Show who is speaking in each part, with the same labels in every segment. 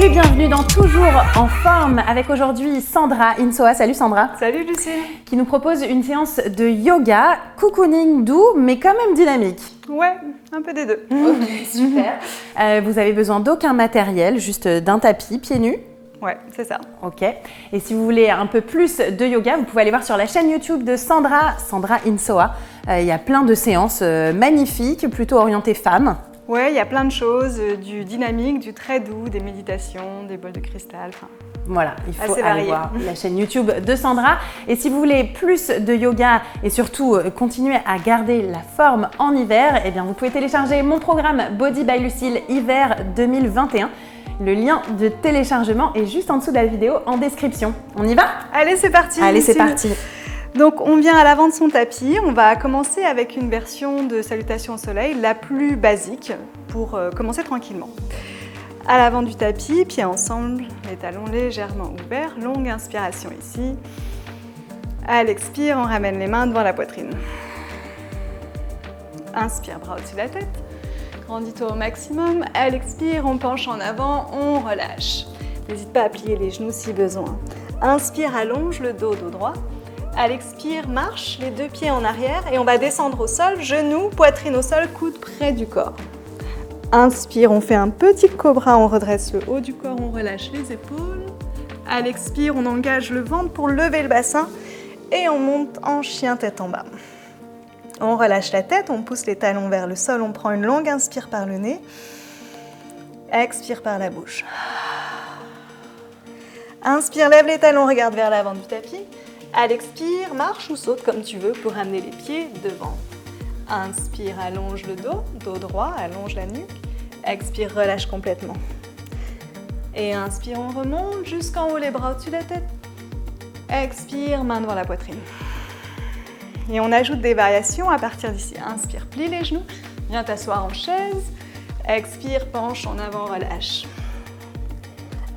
Speaker 1: Salut, bienvenue dans Toujours en forme avec aujourd'hui Sandra Insoa. Salut Sandra.
Speaker 2: Salut Lucille.
Speaker 1: Qui nous propose une séance de yoga, cocooning doux mais quand même dynamique.
Speaker 2: Ouais, un peu des deux.
Speaker 1: Ok, super. Vous avez besoin d'aucun matériel, juste d'un tapis, pieds nus.
Speaker 2: Ouais, c'est ça.
Speaker 1: Ok. Et si vous voulez un peu plus de yoga, vous pouvez aller voir sur la chaîne YouTube de Sandra Insoa. Il y a plein de séances magnifiques, plutôt orientées femmes.
Speaker 2: Ouais, il y a plein de choses, du dynamique, du très doux, des méditations, des bols de cristal.
Speaker 1: Voilà, il faut aller
Speaker 2: varié.
Speaker 1: voir la chaîne YouTube de Sandra. Et si vous voulez plus de yoga et surtout continuer à garder la forme en hiver, eh bien vous pouvez télécharger mon programme Body by Lucille Hiver 2021. Le lien de téléchargement est juste en dessous de la vidéo en description. On y va ?
Speaker 2: Allez, c'est parti.
Speaker 1: Allez, c'est parti.
Speaker 2: Donc on vient à l'avant de son tapis, on va commencer avec une version de salutation au soleil, la plus basique, pour commencer tranquillement. À l'avant du tapis, pieds ensemble, les talons légèrement ouverts, longue inspiration ici. À l'expire, on ramène les mains devant la poitrine. Inspire, bras au-dessus de la tête. Grandis-toi au maximum. À l'expire, on penche en avant, on relâche. N'hésite pas à plier les genoux si besoin. Inspire, allonge le dos droit. À l'expire, marche, les deux pieds en arrière et on va descendre au sol, genoux, poitrine au sol, coude près du corps. Inspire, on fait un petit cobra, on redresse le haut du corps, on relâche les épaules. À l'expire, on engage le ventre pour lever le bassin et on monte en chien tête en bas. On relâche la tête, on pousse les talons vers le sol, on prend une longue inspire par le nez. Expire par la bouche. Inspire, lève les talons, regarde vers l'avant du tapis. À l'expire, marche ou saute comme tu veux pour amener les pieds devant. Inspire, allonge le dos droit, allonge la nuque. Expire, relâche complètement. Et inspire, on remonte jusqu'en haut, les bras au-dessus de la tête. Expire, main devant la poitrine. Et on ajoute des variations à partir d'ici. Inspire, plie les genoux, viens t'asseoir en chaise. Expire, penche en avant, relâche.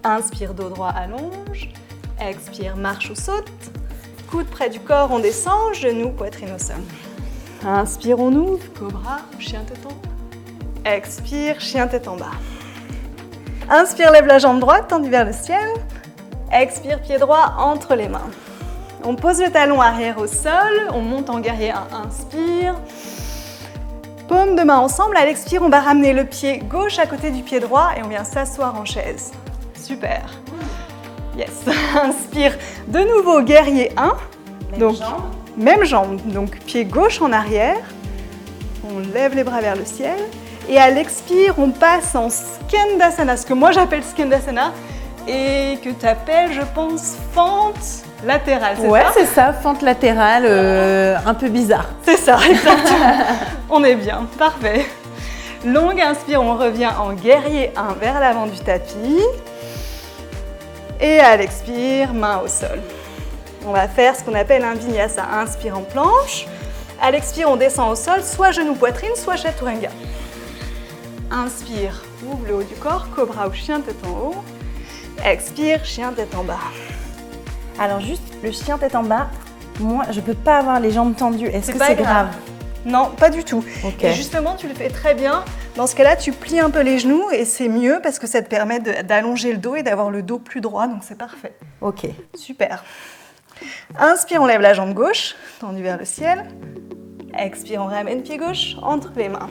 Speaker 2: Inspire, dos droit, allonge. Expire, marche ou saute. Coude près du corps, on descend, genoux, poitrine au sol. Inspire, on ouvre, cobra, chien tête en haut. Expire, chien tête en bas. Inspire, lève la jambe droite, tendue vers le ciel. Expire, pied droit entre les mains. On pose le talon arrière au sol, on monte en guerrier 1, inspire. Paume de main ensemble, à l'expire, on va ramener le pied gauche à côté du pied droit et on vient s'asseoir en chaise. Super. Yes. Inspire, de nouveau guerrier 1. Même jambe. Donc pied gauche en arrière. On lève les bras vers le ciel. Et à l'expire, on passe en Skandasana, ce que moi j'appelle Skandasana et que tu appelles, je pense, fente latérale.
Speaker 1: Ouais, c'est ça, fente latérale, un peu bizarre.
Speaker 2: C'est ça, exactement. On est bien, parfait. Longue inspire, on revient en guerrier 1 vers l'avant du tapis. Et à l'expire, main au sol. On va faire ce qu'on appelle un vinyasa. Inspire en planche. À l'expire, on descend au sol, soit genou poitrine, soit chaturanga. Inspire, ouvre le haut du corps, cobra ou chien tête en haut. Expire, chien tête en bas.
Speaker 1: Alors juste le chien tête en bas, moi je peux pas avoir les jambes tendues. Est-ce que c'est grave ?
Speaker 2: Non, pas du tout.
Speaker 1: Okay.
Speaker 2: Et justement, tu le fais très bien. Dans ce cas-là, tu plies un peu les genoux et c'est mieux parce que ça te permet d'allonger le dos et d'avoir le dos plus droit, donc c'est parfait.
Speaker 1: Ok.
Speaker 2: Super. Inspire, on lève la jambe gauche, tendue vers le ciel. Expire, on ramène pied gauche entre les mains.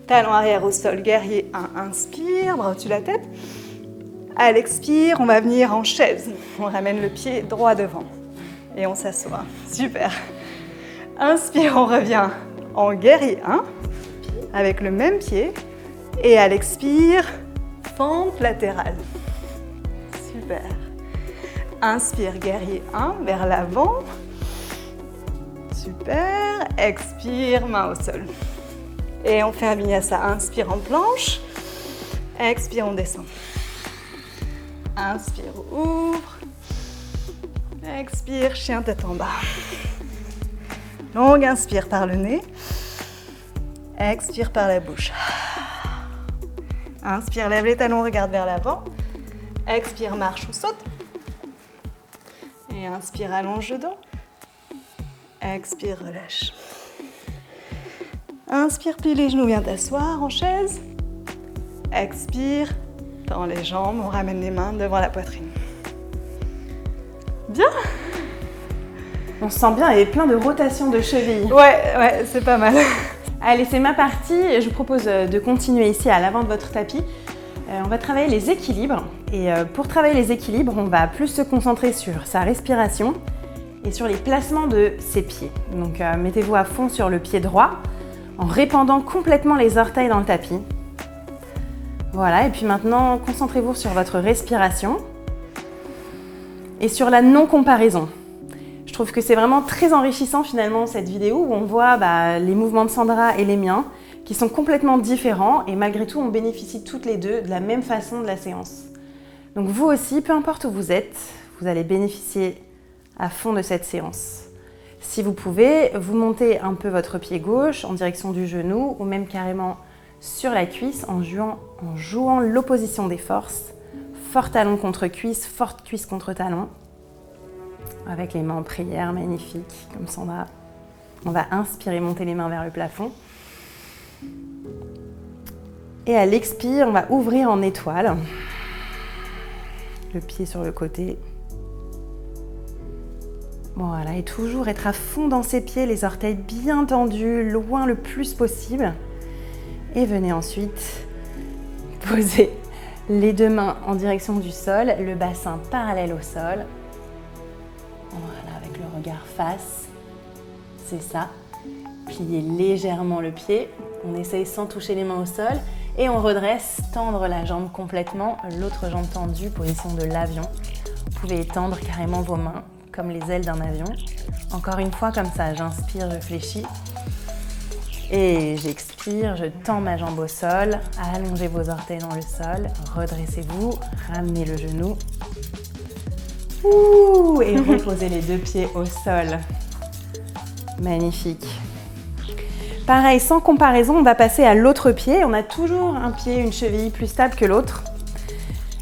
Speaker 2: Talon arrière au sol, guerrier 1, inspire, bras au-dessus de la tête. À l'expire, on va venir en chaise. On ramène le pied droit devant et on s'assoit. Super. Inspire, on revient en guerrier 1 avec le même pied. Et à l'expire, fente latérale. Super. Inspire, guerrier 1 vers l'avant. Super. Expire, main au sol. Et on fait un vinyasa. Inspire en planche. Expire, on descend. Inspire, ouvre. Expire, chien tête en bas. Longue inspire par le nez. Expire par la bouche. Inspire, lève les talons, regarde vers l'avant. Expire, marche ou saute. Et inspire, allonge le dos. Expire, relâche. Inspire, plie les genoux, viens t'asseoir en chaise. Expire, tend les jambes, on ramène les mains devant la poitrine. Bien.
Speaker 1: On se sent bien, il y a plein de rotations de chevilles.
Speaker 2: Ouais, c'est pas mal.
Speaker 1: Allez, c'est ma partie. Je vous propose de continuer ici à l'avant de votre tapis. On va travailler les équilibres. Et pour travailler les équilibres, on va plus se concentrer sur sa respiration et sur les placements de ses pieds. Donc mettez-vous à fond sur le pied droit en répandant complètement les orteils dans le tapis. Voilà, et puis maintenant, concentrez-vous sur votre respiration et sur la non-comparaison. Je trouve que c'est vraiment très enrichissant finalement cette vidéo où on voit les mouvements de Sandra et les miens qui sont complètement différents et malgré tout on bénéficie toutes les deux de la même façon de la séance. Donc vous aussi, peu importe où vous êtes, vous allez bénéficier à fond de cette séance. Si vous pouvez, vous montez un peu votre pied gauche en direction du genou ou même carrément sur la cuisse en jouant l'opposition des forces. Fort talon contre cuisse, forte cuisse contre talon. Avec les mains en prière, magnifique, comme Sandra. On va inspirer, monter les mains vers le plafond. Et à l'expire, on va ouvrir en étoile. Le pied sur le côté. Voilà, et toujours être à fond dans ses pieds, les orteils bien tendus, loin le plus possible. Et venez ensuite poser les deux mains en direction du sol, le bassin parallèle au sol. Voilà, avec le regard face, c'est ça. Pliez légèrement le pied, on essaye sans toucher les mains au sol et on redresse, tendre la jambe complètement, l'autre jambe tendue, position de l'avion. Vous pouvez étendre carrément vos mains comme les ailes d'un avion. Encore une fois comme ça, j'inspire, je fléchis et j'expire, je tends ma jambe au sol, allongez vos orteils dans le sol, redressez-vous, ramenez le genou. Ouh, et reposez les deux pieds au sol. Magnifique. Pareil, sans comparaison, on va passer à l'autre pied. On a toujours un pied, une cheville plus stable que l'autre.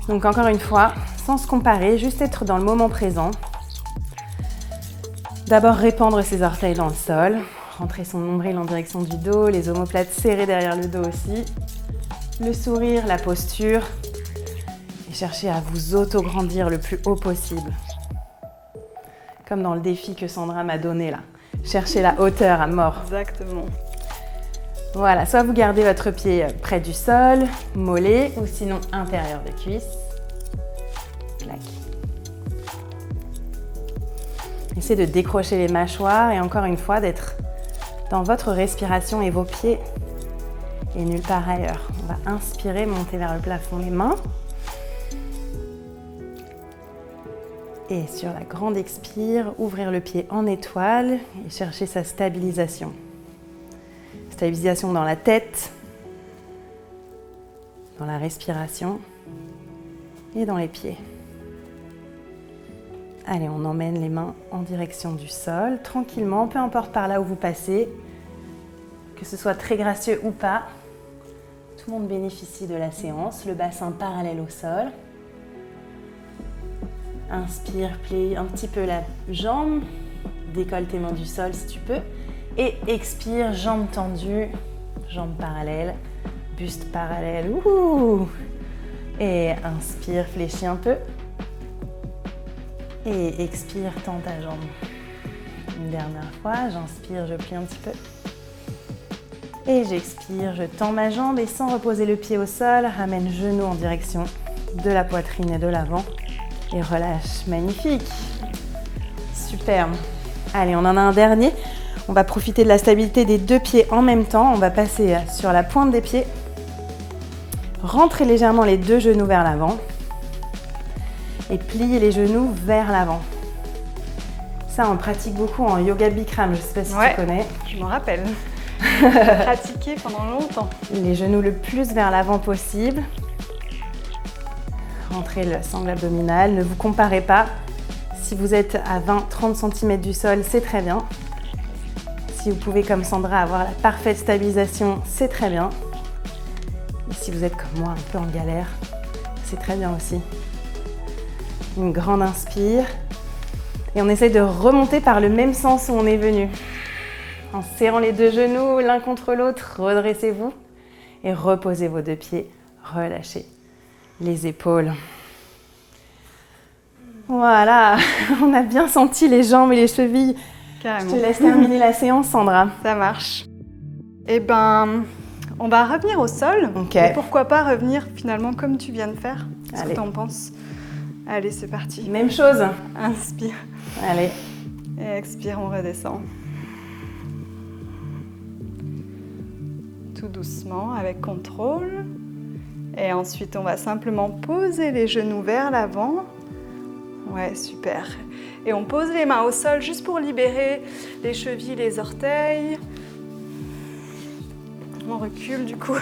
Speaker 1: Donc encore une fois, sans se comparer, juste être dans le moment présent. D'abord répandre ses orteils dans le sol. Rentrer son nombril en direction du dos, les omoplates serrées derrière le dos aussi. Le sourire, la posture. Et cherchez à vous auto-grandir le plus haut possible. Comme dans le défi que Sandra m'a donné là. Cherchez la hauteur à mort.
Speaker 2: Exactement.
Speaker 1: Voilà, soit vous gardez votre pied près du sol, mollet, ou sinon intérieur de cuisse. Clac. Essayez de décrocher les mâchoires et encore une fois d'être dans votre respiration et vos pieds et nulle part ailleurs. On va inspirer, monter vers le plafond les mains. Et sur la grande expire, ouvrir le pied en étoile et chercher sa stabilisation. Stabilisation dans la tête, dans la respiration et dans les pieds. Allez, on emmène les mains en direction du sol, tranquillement, peu importe par là où vous passez, que ce soit très gracieux ou pas. Tout le monde bénéficie de la séance, le bassin parallèle au sol. Inspire, plie un petit peu la jambe, décolle tes mains du sol si tu peux. Et expire, jambes tendues, jambes parallèles, buste parallèle. Ouh. Et inspire, fléchis un peu. Et expire, tends ta jambe. Une dernière fois, j'inspire, je plie un petit peu. Et j'expire, je tends ma jambe et sans reposer le pied au sol, ramène genou en direction de la poitrine et de l'avant. Et relâche, magnifique. Superbe. Allez, on en a un dernier. On va profiter de la stabilité des deux pieds en même temps. On va passer sur la pointe des pieds. Rentrez légèrement les deux genoux vers l'avant. Et pliez les genoux vers l'avant. Ça, on pratique beaucoup en yoga Bikram. Je ne sais pas si tu connais.
Speaker 2: Je m'en rappelle. Pratiqué pendant longtemps.
Speaker 1: Les genoux le plus vers l'avant possible. Rentrez le sangle abdominal. Ne vous comparez pas. Si vous êtes à 20-30 cm du sol, c'est très bien. Si vous pouvez, comme Sandra, avoir la parfaite stabilisation, c'est très bien. Et si vous êtes comme moi, un peu en galère, c'est très bien aussi. Une grande inspire. Et on essaye de remonter par le même sens où on est venu. En serrant les deux genoux l'un contre l'autre, redressez-vous et reposez vos deux pieds, relâchez. les épaules. Voilà, on a bien senti les jambes et les chevilles.
Speaker 2: Carrément.
Speaker 1: Je te laisse terminer la séance, Sandra.
Speaker 2: Ça marche. Eh ben, on va revenir au sol.
Speaker 1: Ok.
Speaker 2: Et pourquoi pas revenir finalement comme tu viens de faire. Qu'est-ce que
Speaker 1: Allez.
Speaker 2: t'en penses? Allez, c'est parti.
Speaker 1: Même chose.
Speaker 2: Inspire.
Speaker 1: Allez.
Speaker 2: Et expire, on redescend. Tout doucement, avec contrôle. Et ensuite, on va simplement poser les genoux vers l'avant. Ouais, super. Et on pose les mains au sol juste pour libérer les chevilles, les orteils. On recule du coup.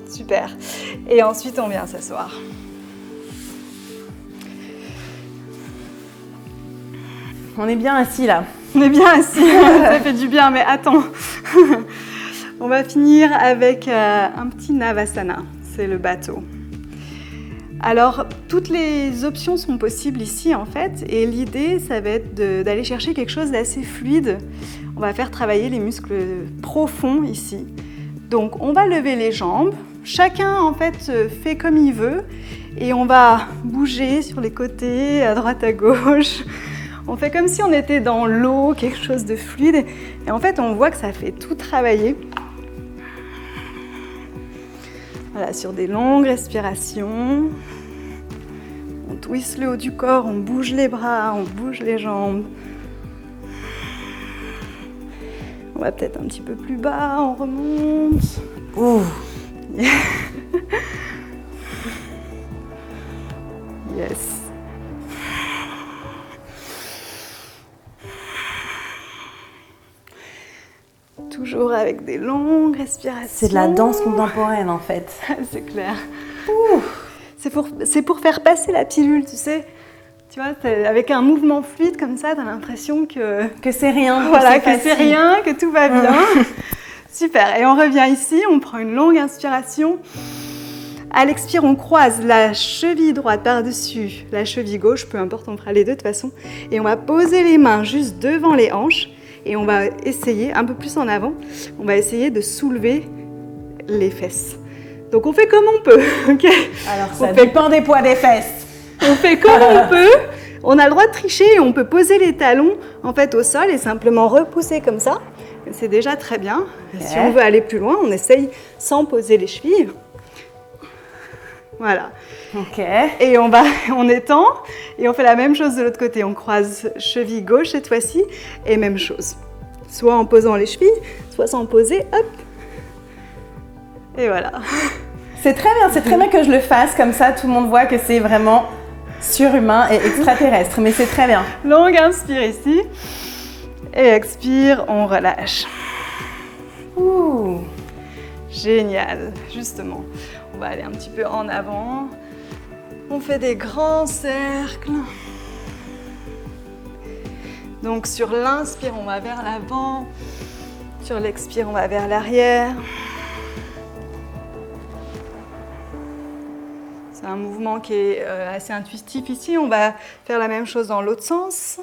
Speaker 2: Super. Et ensuite, on vient s'asseoir.
Speaker 1: On est bien assis là.
Speaker 2: On est bien assis, ça fait du bien, mais attends. On va finir avec un petit Navasana, c'est le bateau. Alors, toutes les options sont possibles ici en fait, et l'idée, ça va être d'aller chercher quelque chose d'assez fluide. On va faire travailler les muscles profonds ici. Donc, on va lever les jambes. Chacun en fait fait comme il veut, et on va bouger sur les côtés, à droite, à gauche. On fait comme si on était dans l'eau, quelque chose de fluide. Et en fait, on voit que ça fait tout travailler. Voilà, sur des longues respirations. On twiste le haut du corps, on bouge les bras, on bouge les jambes. On va peut-être un petit peu plus bas, on remonte.
Speaker 1: Ouh.
Speaker 2: Yes. Toujours avec des longues respirations.
Speaker 1: C'est de la danse contemporaine en fait.
Speaker 2: C'est clair. C'est pour faire passer la pilule, tu sais. Tu vois, avec un mouvement fluide comme ça, t'as l'impression que
Speaker 1: c'est rien.
Speaker 2: Voilà, que c'est rien, que tout va bien. Super. Et on revient ici, on prend une longue inspiration. À l'expire, on croise la cheville droite par-dessus la cheville gauche, peu importe, on fera les deux de toute façon. Et on va poser les mains juste devant les hanches. Et on va essayer, un peu plus en avant, on va essayer de soulever les fesses. Donc on fait comme on peut, ok?
Speaker 1: Alors ça dépend des poids des fesses.
Speaker 2: On fait comme on peut. On a le droit de tricher et on peut poser les talons en fait au sol et simplement repousser comme ça. C'est déjà très bien. Okay. Si on veut aller plus loin, on essaye sans poser les chevilles. Voilà.
Speaker 1: Ok.
Speaker 2: Et on étend et on fait la même chose de l'autre côté. On croise cheville gauche cette fois-ci et même chose. Soit en posant les chevilles, soit sans poser, hop. Et voilà.
Speaker 1: C'est très bien que je le fasse comme ça, tout le monde voit que c'est vraiment surhumain et extraterrestre, mais c'est très bien.
Speaker 2: Longue inspire ici et expire, on relâche.
Speaker 1: Ouh.
Speaker 2: Génial, justement. On va aller un petit peu en avant. On fait des grands cercles. Donc sur l'inspire, on va vers l'avant. Sur l'expire, on va vers l'arrière. C'est un mouvement qui est assez intuitif ici. On va faire la même chose dans l'autre sens.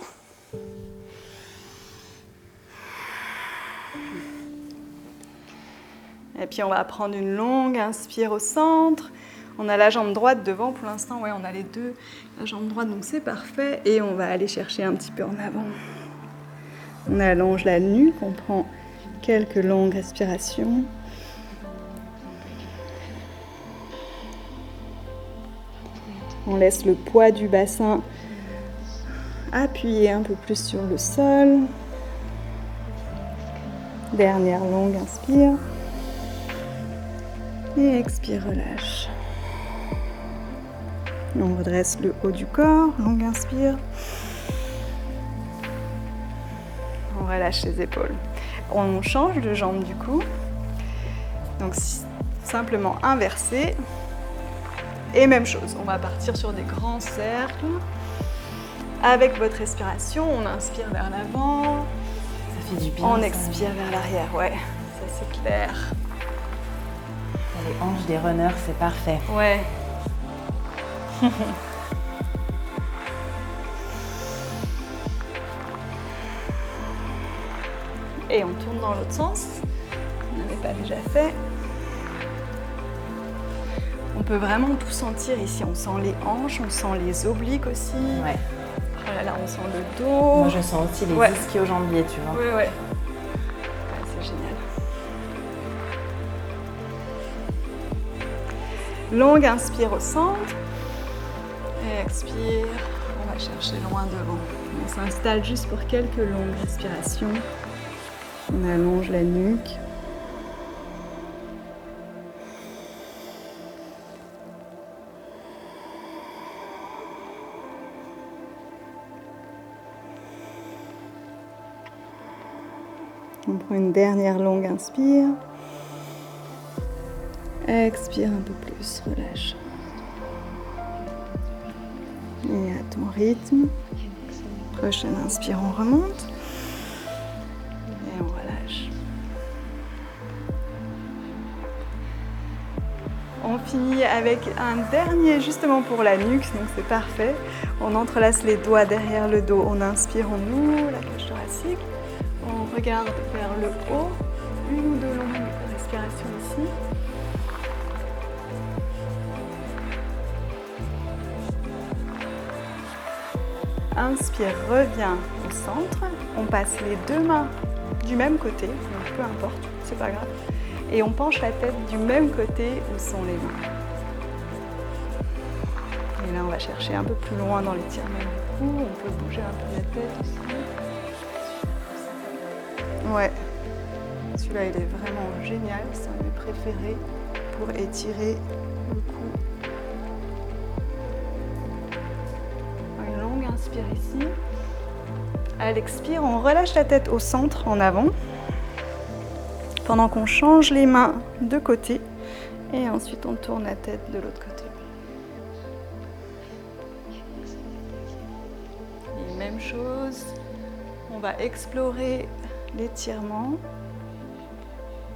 Speaker 2: Et puis on va prendre une longue inspire au centre. On a la jambe droite devant pour l'instant. Ouais, on a les deux. La jambe droite, donc c'est parfait. Et on va aller chercher un petit peu en avant. On allonge la nuque. On prend quelques longues respirations. On laisse le poids du bassin appuyer un peu plus sur le sol. Dernière longue inspire. Et expire, relâche. On redresse le haut du corps, longue inspire. On relâche les épaules. On change de jambe du coup. Donc simplement inverser. Et même chose, on va partir sur des grands cercles. Avec votre respiration, on inspire vers l'avant.
Speaker 1: Ça fait du bien.
Speaker 2: On expire vers l'arrière, ouais, ça c'est clair.
Speaker 1: Les hanches des runners, c'est parfait.
Speaker 2: Ouais. Et on tourne dans l'autre sens. On n'avait pas déjà fait. peut vraiment tout sentir ici. On sent les hanches, on sent les obliques aussi.
Speaker 1: Ouais.
Speaker 2: Oh là là, on sent le dos.
Speaker 1: Moi, je sens aussi les ischio-jambiers, tu vois.
Speaker 2: Ouais, ouais. C'est génial. Longue inspire au centre. Et expire. On va chercher loin devant. On s'installe juste pour quelques longues respirations. On allonge la nuque. On prend une dernière longue inspire. Expire un peu plus, relâche. Et à ton rythme. Prochaine inspire, on remonte. Et on relâche. On finit avec un dernier justement pour la nuque, donc c'est parfait. On entrelace les doigts derrière le dos. On inspire, on ouvre la cage thoracique. On regarde vers le haut, une ou deux longues respirations ici. Inspire, reviens au centre. On passe les deux mains du même côté, donc peu importe, c'est pas grave. Et on penche la tête du même côté où sont les mains. Et là, on va chercher un peu plus loin dans l'étirement du cou. On peut bouger un peu la tête aussi. Ouais, celui-là il est vraiment génial, c'est un de mes préférés pour étirer le cou. Une longue inspire ici. À l'expire, on relâche la tête au centre en avant pendant qu'on change les mains de côté et ensuite on tourne la tête de l'autre côté. Et même chose, on va explorer l'étirement.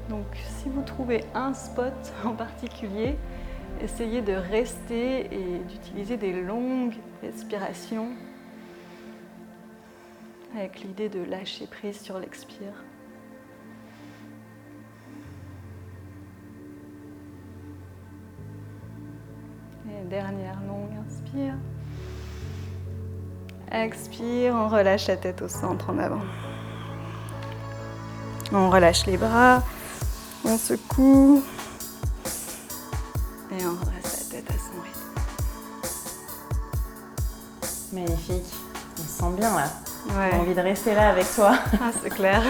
Speaker 2: Donc si vous trouvez un spot en particulier, essayez de rester et d'utiliser des longues respirations avec l'idée de lâcher prise sur l'expire. Et dernière longue inspire. Expire, on relâche la tête au centre en avant. On relâche les bras, on secoue et on redresse la tête à son rythme.
Speaker 1: Magnifique, on se sent bien là.
Speaker 2: Ouais.
Speaker 1: J'ai envie de rester là avec toi.
Speaker 2: Ah, c'est clair.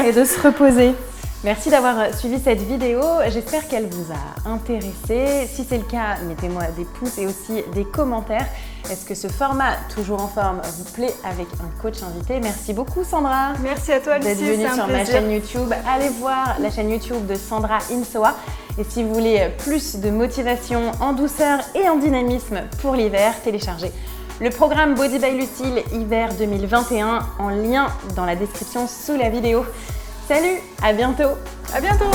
Speaker 1: Et de se reposer. Merci d'avoir suivi cette vidéo, j'espère qu'elle vous a intéressé. Si c'est le cas, mettez-moi des pouces et aussi des commentaires. Est-ce que ce format, toujours en forme, vous plaît avec un coach invité? Merci beaucoup Sandra.
Speaker 2: Merci à toi Lucie,
Speaker 1: d'être venue sur ma chaîne YouTube. Allez voir la chaîne YouTube de Sandra Insoa. Et si vous voulez plus de motivation en douceur et en dynamisme pour l'hiver, téléchargez le programme Body by Lucille Hiver 2021 en lien dans la description sous la vidéo. Salut, à bientôt.
Speaker 2: À bientôt.